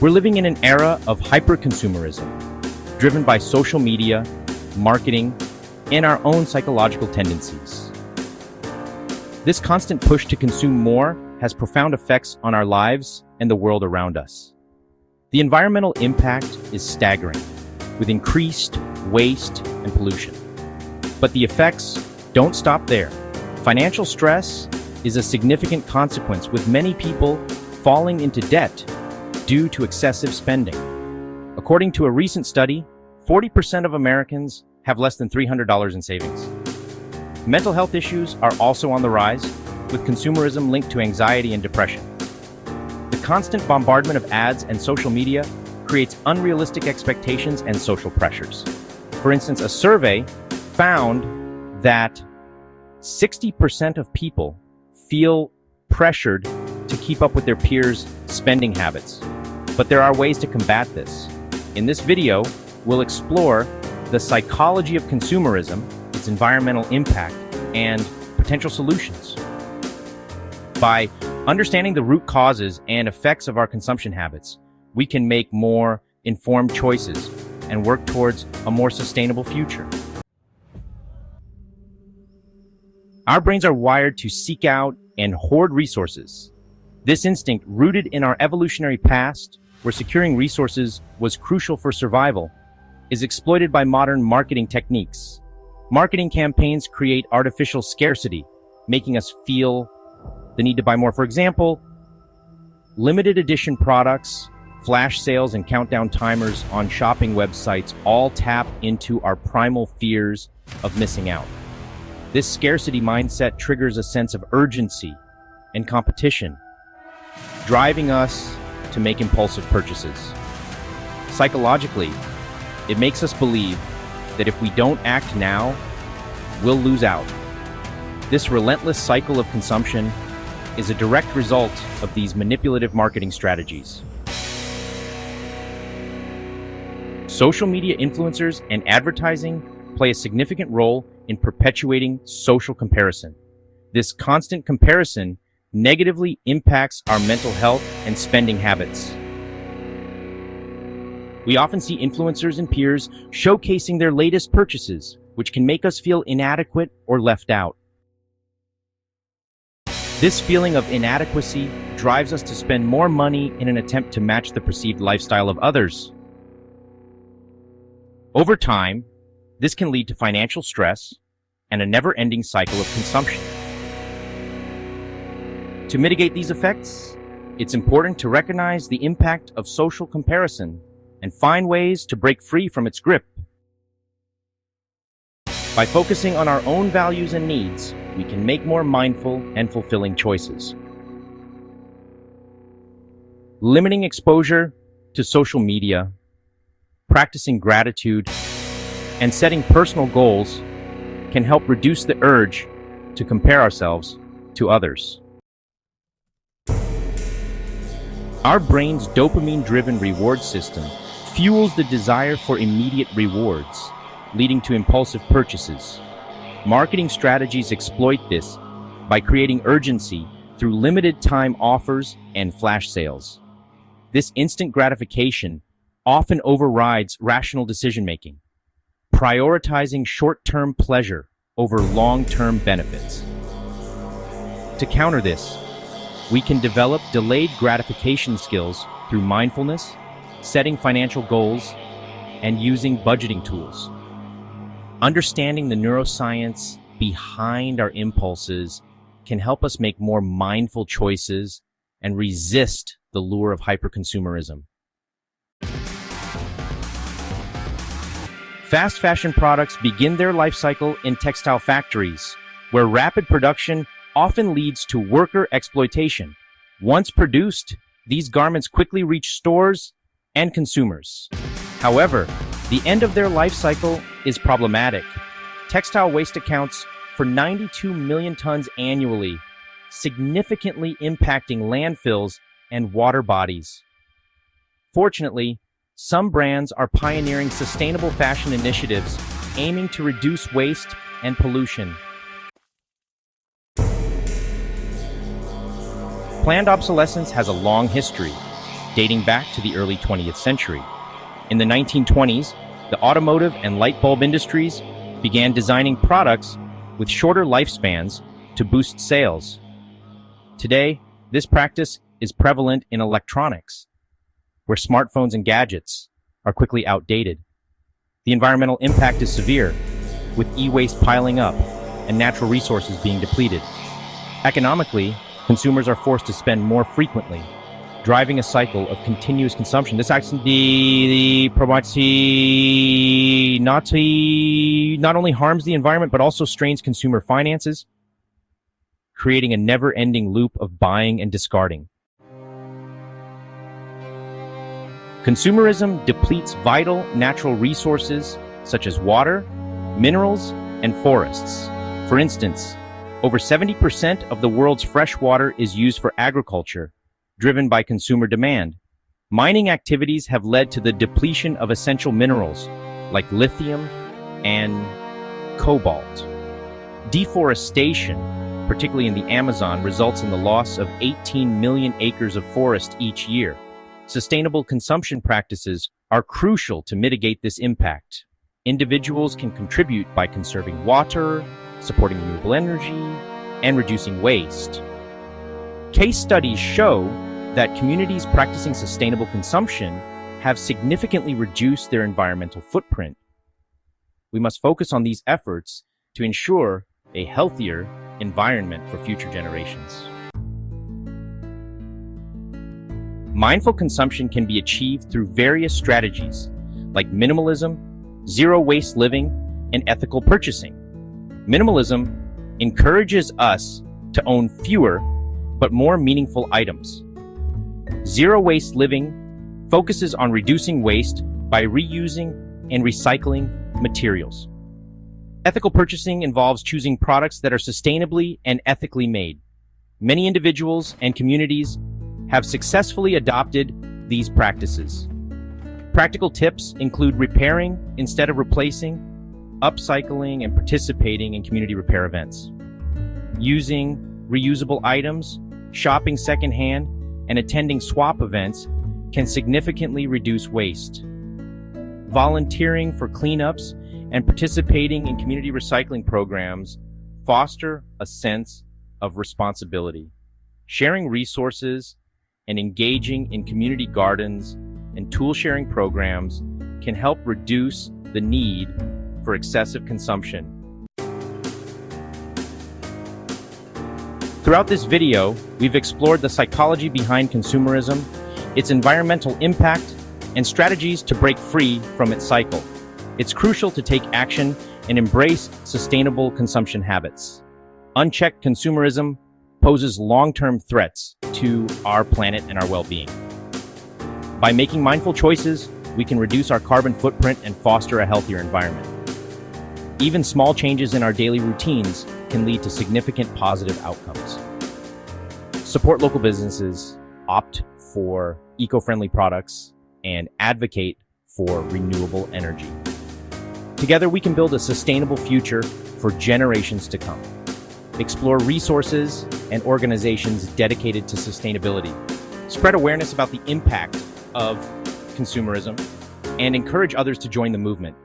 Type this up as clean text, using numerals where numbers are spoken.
We're living in an era of hyper-consumerism, driven by social media, marketing, and our own psychological tendencies. This constant push to consume more has profound effects on our lives and the world around us. The environmental impact is staggering, with increased waste and pollution. But the effects don't stop there. Financial stress is a significant consequence, with many people falling into debt due to excessive spending. According to a recent study, 40% of Americans have less than $300 in savings. Mental health issues are also on the rise, with consumerism linked to anxiety and depression. The constant bombardment of ads and social media creates unrealistic expectations and social pressures. For instance, a survey found that 60% of people feel pressured to keep up with their peers' spending habits. But there are ways to combat this. In this video, we'll explore the psychology of consumerism, its environmental impact, and potential solutions. By understanding the root causes and effects of our consumption habits, we can make more informed choices and work towards a more sustainable future. Our brains are wired to seek out and hoard resources. This instinct, rooted in our evolutionary past, where securing resources was crucial for survival, is exploited by modern marketing techniques. Marketing campaigns create artificial scarcity, making us feel the need to buy more. For example, limited edition products, flash sales, and countdown timers on shopping websites all tap into our primal fears of missing out. This scarcity mindset triggers a sense of urgency and competition, driving us to make impulsive purchases. Psychologically, it makes us believe that if we don't act now, we'll lose out. This relentless cycle of consumption is a direct result of these manipulative marketing strategies. Social media influencers and advertising play a significant role in perpetuating social comparison. This constant comparison negatively impacts our mental health and spending habits. We often see influencers and peers showcasing their latest purchases, which can make us feel inadequate or left out. This feeling of inadequacy drives us to spend more money in an attempt to match the perceived lifestyle of others. Over time, this can lead to financial stress and a never-ending cycle of consumption. To mitigate these effects, it's important to recognize the impact of social comparison and find ways to break free from its grip. By focusing on our own values and needs, we can make more mindful and fulfilling choices. Limiting exposure to social media, practicing gratitude, and setting personal goals can help reduce the urge to compare ourselves to others. Our brain's dopamine-driven reward system fuels the desire for immediate rewards, leading to impulsive purchases. Marketing strategies exploit this by creating urgency through limited-time offers and flash sales. This instant gratification often overrides rational decision-making, prioritizing short-term pleasure over long-term benefits. To counter this, we can develop delayed gratification skills through mindfulness, setting financial goals, and using budgeting tools. Understanding the neuroscience behind our impulses can help us make more mindful choices and resist the lure of hyperconsumerism. Fast fashion products begin their life cycle in textile factories, where rapid production often leads to worker exploitation. Once produced, these garments quickly reach stores and consumers. However, the end of their life cycle is problematic. Textile waste accounts for 92 million tons annually, significantly impacting landfills and water bodies. Fortunately, some brands are pioneering sustainable fashion initiatives aiming to reduce waste and pollution. Planned obsolescence has a long history, dating back to the early 20th century. In the 1920s, the automotive and light bulb industries began designing products with shorter lifespans to boost sales. Today, this practice is prevalent in electronics, where smartphones and gadgets are quickly outdated. The environmental impact is severe, with e-waste piling up and natural resources being depleted. Economically, consumers are forced to spend more frequently, driving a cycle of continuous consumption. This actually not only harms the environment, but also strains consumer finances, creating a never-ending loop of buying and discarding. Consumerism depletes vital natural resources such as water, minerals, and forests. For instance, over 70% of the world's fresh water is used for agriculture, driven by consumer demand. Mining activities have led to the depletion of essential minerals like lithium and cobalt. Deforestation, particularly in the Amazon, results in the loss of 18 million acres of forest each year. Sustainable consumption practices are crucial to mitigate this impact. Individuals can contribute by conserving water, supporting renewable energy, and reducing waste. Case studies show that communities practicing sustainable consumption have significantly reduced their environmental footprint. We must focus on these efforts to ensure a healthier environment for future generations. Mindful consumption can be achieved through various strategies like minimalism, zero-waste living, and ethical purchasing. Minimalism encourages us to own fewer but more meaningful items. Zero-waste living focuses on reducing waste by reusing and recycling materials. Ethical purchasing involves choosing products that are sustainably and ethically made. Many individuals and communities have successfully adopted these practices. Practical tips include repairing instead of replacing, upcycling, and participating in community repair events. Using reusable items, shopping secondhand, and attending swap events can significantly reduce waste. Volunteering for cleanups and participating in community recycling programs foster a sense of responsibility. Sharing resources and engaging in community gardens and tool-sharing programs can help reduce the need for excessive consumption. Throughout this video, we've explored the psychology behind consumerism, its environmental impact, and strategies to break free from its cycle. It's crucial to take action and embrace sustainable consumption habits. Unchecked consumerism poses long-term threats to our planet and our well-being. By making mindful choices, we can reduce our carbon footprint and foster a healthier environment. Even small changes in our daily routines can lead to significant positive outcomes. Support local businesses, opt for eco-friendly products, and advocate for renewable energy. Together, we can build a sustainable future for generations to come. Explore resources and organizations dedicated to sustainability. Spread awareness about the impact of consumerism and encourage others to join the movement.